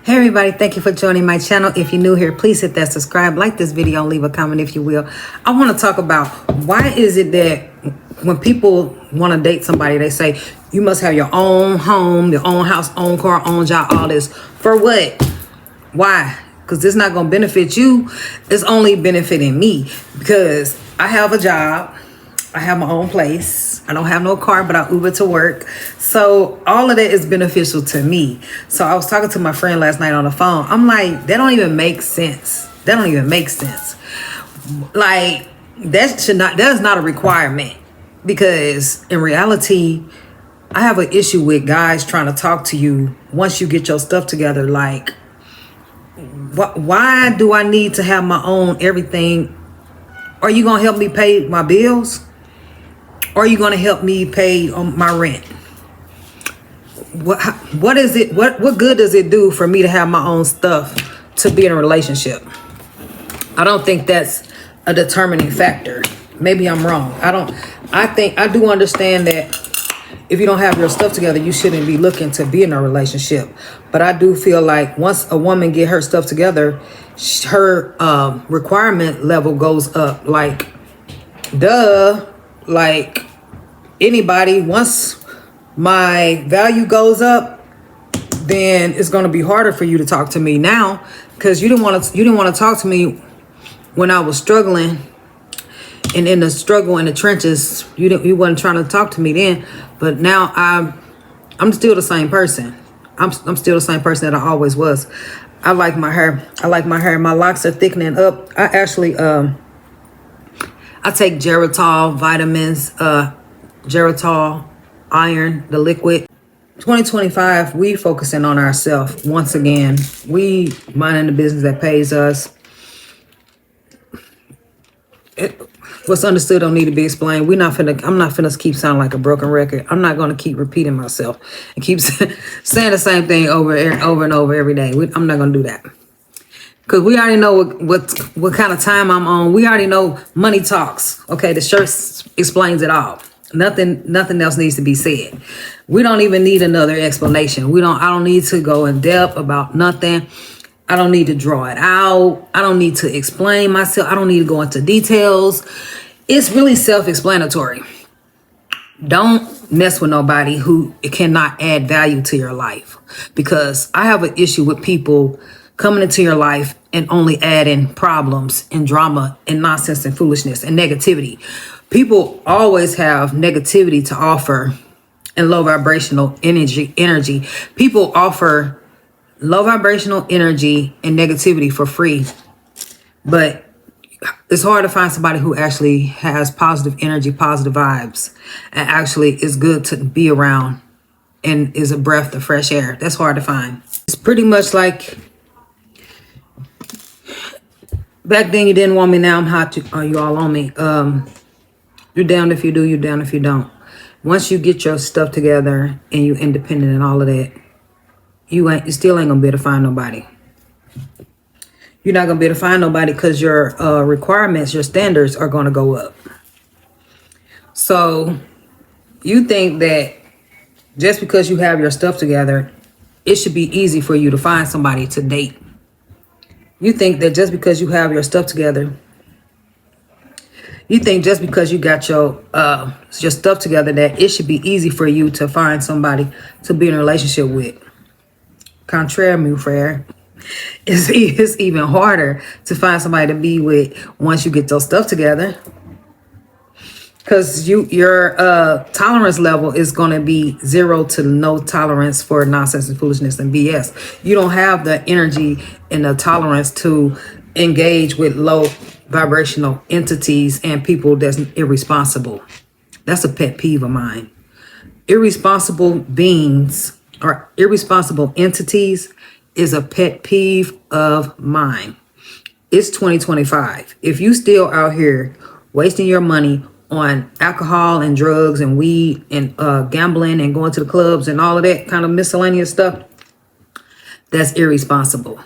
Hey everybody, thank you for joining my channel. If you're new here, please hit that subscribe, like this video, and leave a comment if you will. I want to talk about why is it that when people want to date somebody, they say you must have your own home, your own house, own car, own job, all this. For what? Why? Because it's not going to benefit you. It's only benefiting me because I have a job. I have my own place. I don't have no car, but I Uber to work. So all of that is beneficial to me. So I was talking to my friend last night on the phone. I'm like, that don't even make sense. That don't even make sense. Like, that is not a requirement. Because in reality, I have an issue with guys trying to talk to you once you get your stuff together. Like, why do I need to have my own everything? Are you going to help me pay my bills? Or are you going to help me pay my rent? What is it? What good does it do for me to have my own stuff to be in a relationship? I don't think that's a determining factor. Maybe I'm wrong. I do understand that if you don't have your stuff together, you shouldn't be looking to be in a relationship. But I do feel like once a woman get her stuff together, her requirement level goes up. Like, duh. Like anybody, once my value goes up, then it's going to be harder for you to talk to me now, because you didn't want to talk to me when I was struggling and in the struggle in the trenches. You wasn't trying to talk to me then, but now I'm still the same person. I'm still the same person that I always was. I like my hair. My locks are thickening up. I actually I take Geritol vitamins, Geritol, iron, the liquid. 2025, we focusing on ourselves once again. We minding the business that pays us. What's understood don't need to be explained. I'm not finna keep sounding like a broken record. I'm not gonna keep repeating myself and keep saying the same thing over and over every day. I'm not gonna do that. Because we already know what kind of time I'm on. We already know money talks. Okay, the shirt explains it all. Nothing else needs to be said. We don't even need another explanation. I don't need to go in depth about nothing. I don't need to draw it out. I don't need to explain myself. I don't need to go into details. It's really self-explanatory. Don't mess with nobody who cannot add value to your life. Because I have an issue with people coming into your life and only adding problems and drama and nonsense and foolishness and negativity. People always have negativity to offer and low vibrational energy. People offer low vibrational energy and negativity for free. But it's hard to find somebody who actually has positive energy, positive vibes, and actually is good to be around and is a breath of fresh air. That's hard to find. It's pretty much like, back then you didn't want me, now I'm hot. Are you all on me? You're down if you do, you're down if you don't. Once you get your stuff together and you're independent and all of that, you still ain't gonna be able to find nobody. You're not gonna be able to find nobody because your requirements, your standards are gonna go up. So you think that just because you have your stuff together, it should be easy for you to find somebody to date. You think that just because you have your stuff together, you think just because you got your stuff together that it should be easy for you to find somebody to be in a relationship with. Contraire, mon frere. It's even harder to find somebody to be with once you get your stuff together. Because your tolerance level is going to be 0 to no tolerance for nonsense and foolishness and BS. You don't have the energy and the tolerance to engage with low vibrational entities and people that's irresponsible. That's a pet peeve of mine. Irresponsible beings or irresponsible entities is a pet peeve of mine. It's 2025. If you still out here wasting your money on alcohol and drugs and weed and gambling and going to the clubs and all of that kind of miscellaneous stuff, that's irresponsible.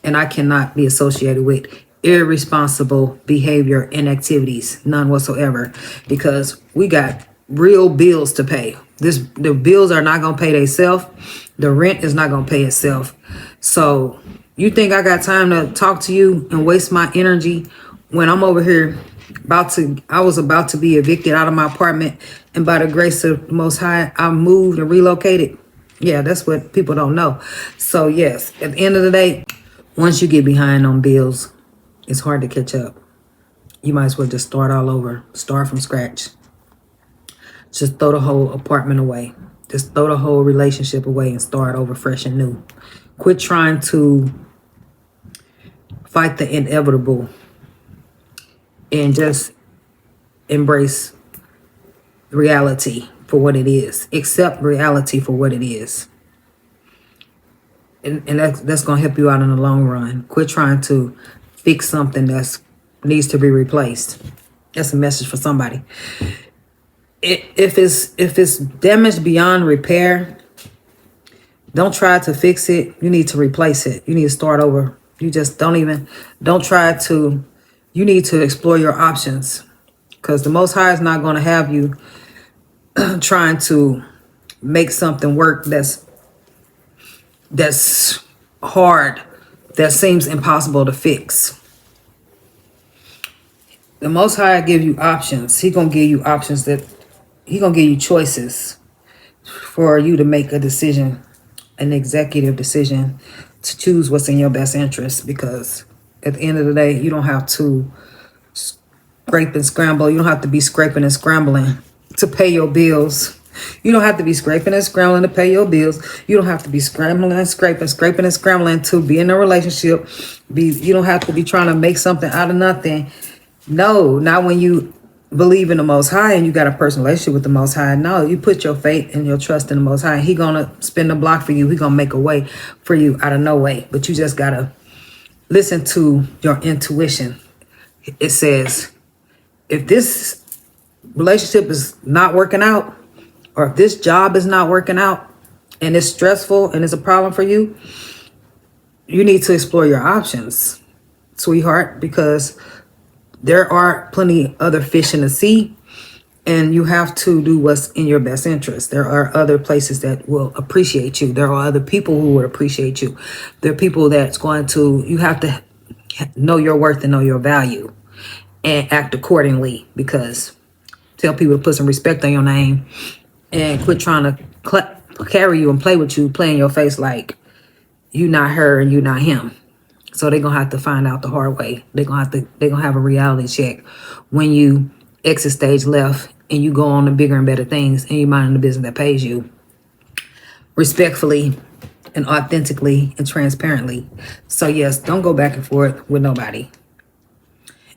And I cannot be associated with irresponsible behavior and activities, none whatsoever, because we got real bills to pay. The bills are not going to pay themselves. The rent is not going to pay itself. So you think I got time to talk to you and waste my energy when I'm over here I was about to be evicted out of my apartment, and by the grace of the Most High, I moved and relocated. Yeah, that's what people don't know. So yes, at the end of the day, once you get behind on bills, it's hard to catch up. You might as well just start all over, start from scratch. Just throw the whole apartment away. Just throw the whole relationship away and start over fresh and new. Quit trying to fight the inevitable and just embrace reality for what it is. Accept reality for what it is. And that's going to help you out in the long run. Quit trying to fix something that needs to be replaced. That's a message for somebody. If it's damaged beyond repair, don't try to fix it. You need to replace it. You need to start over. You just don't try to. You need to explore your options, because the Most High is not going to have you trying to make something work that's hard, that seems impossible to fix. The Most High give you options. He gonna give you options he gonna give you choices for you to make a decision, an executive decision, to choose what's in your best interest. Because at the end of the day, you don't have to scrape and scramble. You don't have to be scraping and scrambling to pay your bills. You don't have to be scraping and scrambling to pay your bills. You don't have to be scrambling and scraping and scrambling to be in a relationship. You don't have to be trying to make something out of nothing. No, not when you believe in the Most High and you got a personal relationship with the Most High. No, you put your faith and your trust in the Most High. He gonna spin the block for you. He gonna make a way for you out of no way. But you just gotta listen to your intuition. It says, if this relationship is not working out, or if this job is not working out and it's stressful and it's a problem for you, you need to explore your options, sweetheart, because there are plenty other fish in the sea, and you have to do what's in your best interest. There are other places that will appreciate you. There are other people who would appreciate you. There are people you have to know your worth and know your value and act accordingly, because tell people to put some respect on your name and quit trying to carry you and play with you, play in your face like you not her and you not him. So they're gonna have to find out the hard way. They're gonna have a reality check when you exit stage left and you go on to bigger and better things and you mind the business that pays you respectfully and authentically and transparently. So yes, don't go back and forth with nobody.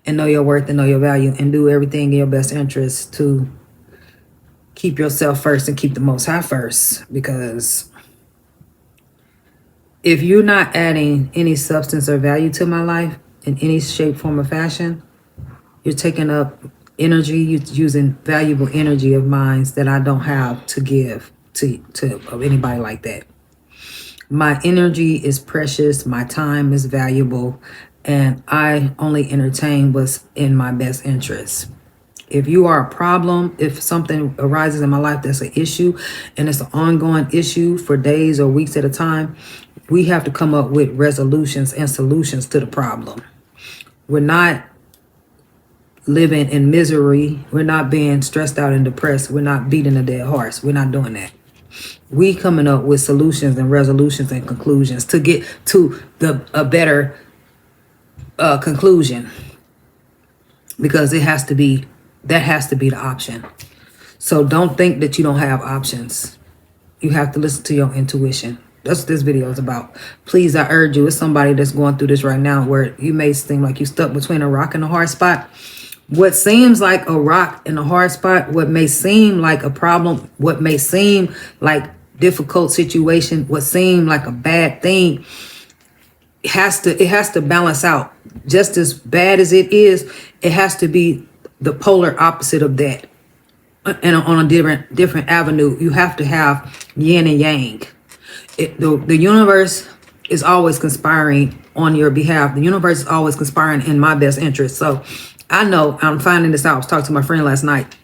And know your worth and know your value and do everything in your best interest to keep yourself first and keep the Most High first. Because if you're not adding any substance or value to my life in any shape, form, or fashion, you're taking up energy, you're using valuable energy of mine that I don't have to give to anybody like that. My energy is precious, my time is valuable, and I only entertain what's in my best interest. If you are a problem, if something arises in my life that's an issue and it's an ongoing issue for days or weeks at a time, we have to come up with resolutions and solutions to the problem. We're not living in misery. We're not being stressed out and depressed. We're not beating a dead horse. We're not doing that. We coming up with solutions and resolutions and conclusions to get to a better conclusion, because that has to be the option. So don't think that you don't have options. You have to listen to your intuition. That's what this video is about. Please, I urge you, it's somebody that's going through this right now where you may seem like you're stuck between a rock and a hard spot. What seems like a rock and a hard spot, what may seem like a problem, what may seem like difficult situation, what seem like a bad thing, it has to balance out. Just as bad as it is, it has to be the polar opposite of that. And on a different avenue, you have to have yin and yang. The universe is always conspiring on your behalf. The universe is always conspiring in my best interest. So I know, I'm finding this out. I was talking to my friend last night.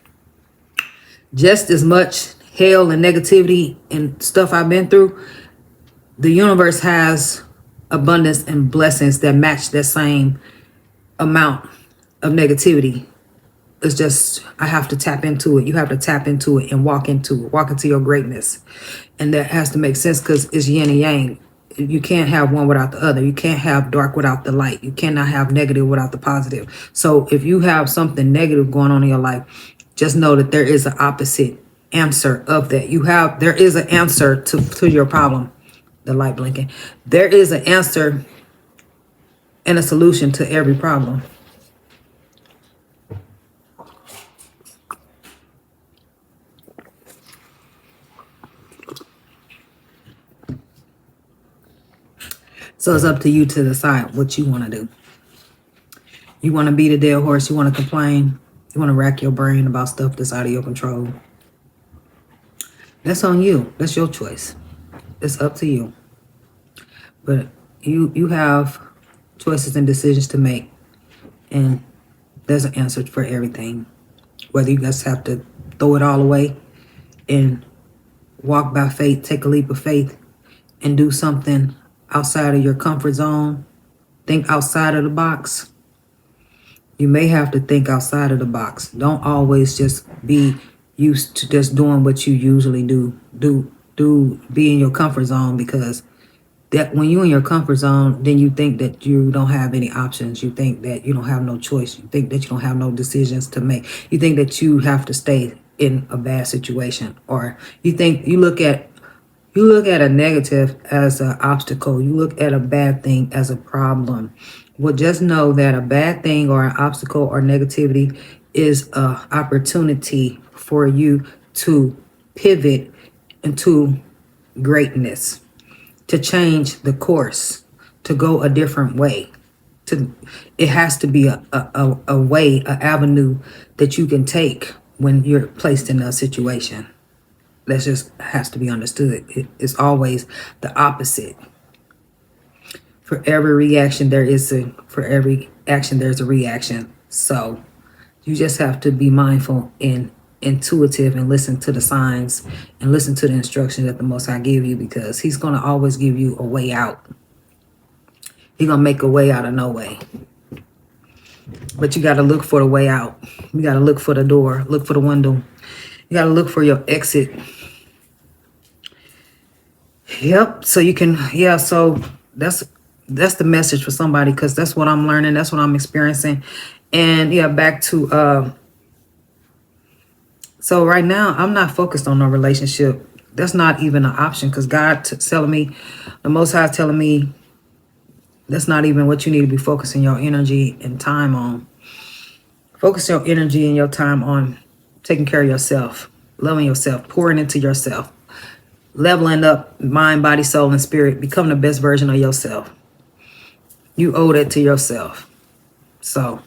Just as much hell and negativity and stuff I've been through, the universe has abundance and blessings that match that same amount of negativity. It's just, I have to tap into it. You have to tap into it and walk into it. Walk into your greatness. And that has to make sense because it's yin and yang. You can't have one without the other. You can't have dark without the light. You cannot have negative without the positive. So if you have something negative going on in your life, just know that there is an opposite answer of that. There is an answer to your problem. The light blinking. There is an answer and a solution to every problem. So it's up to you to decide what you want to do. You want to beat a dead horse. You want to complain. You want to rack your brain about stuff that's out of your control. That's on you. That's your choice. It's up to you. But you have choices and decisions to make. And there's an answer for everything. Whether you just have to throw it all away and walk by faith, take a leap of faith, and do something outside of your comfort zone, think outside of the box. You may have to think outside of the box. Don't always just be used to just doing what you usually do. Be in your comfort zone, because that when you're in your comfort zone, then you think that you don't have any options. You think that you don't have no choice. You think that you don't have no decisions to make. You think that you have to stay in a bad situation, or you look at a negative as an obstacle. You look at a bad thing as a problem. Well, just know that a bad thing or an obstacle or negativity is an opportunity for you to pivot into greatness, to change the course, to go a different way. It has to be a way, an avenue that you can take when you're placed in a situation. That just has to be understood. It's always the opposite. For every action, there's a reaction. So you just have to be mindful and intuitive and listen to the signs and listen to the instructions that the Most High give you, because he's going to always give you a way out. He's going to make a way out of no way. But you got to look for the way out. You got to look for the door, look for the window. You got to look for your exit. Yep. So you can, so that's the message for somebody, because that's what I'm learning. That's what I'm experiencing. And back to, so right now I'm not focused on no relationship. That's not even an option, because God telling me, the Most High telling me, that's not even what you need to be focusing your energy and time on. Focus your energy and your time on taking care of yourself, loving yourself, pouring into yourself, leveling up mind, body, soul, and spirit. Become the best version of yourself. You owe that to yourself. So,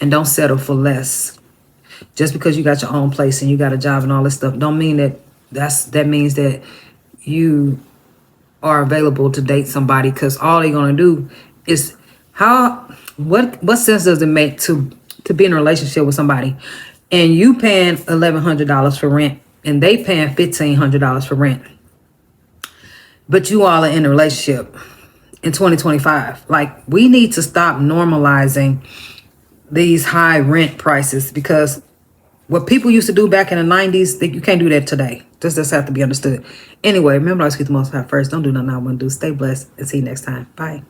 and don't settle for less. Just because you got your own place and you got a job and all this stuff, don't mean that means that you are available to date somebody, because all they're gonna do is what sense does it make to be in a relationship with somebody and you paying $1,100 for rent and they paying $1,500 for rent, but you all are in a relationship in 2025? Like, we need to stop normalizing these high rent prices, because what people used to do back in the 90s, you can't do that today. This just have to be understood. Anyway, remember, I keep the Most High first. Don't do nothing I want to do. Stay blessed and see you next time. Bye.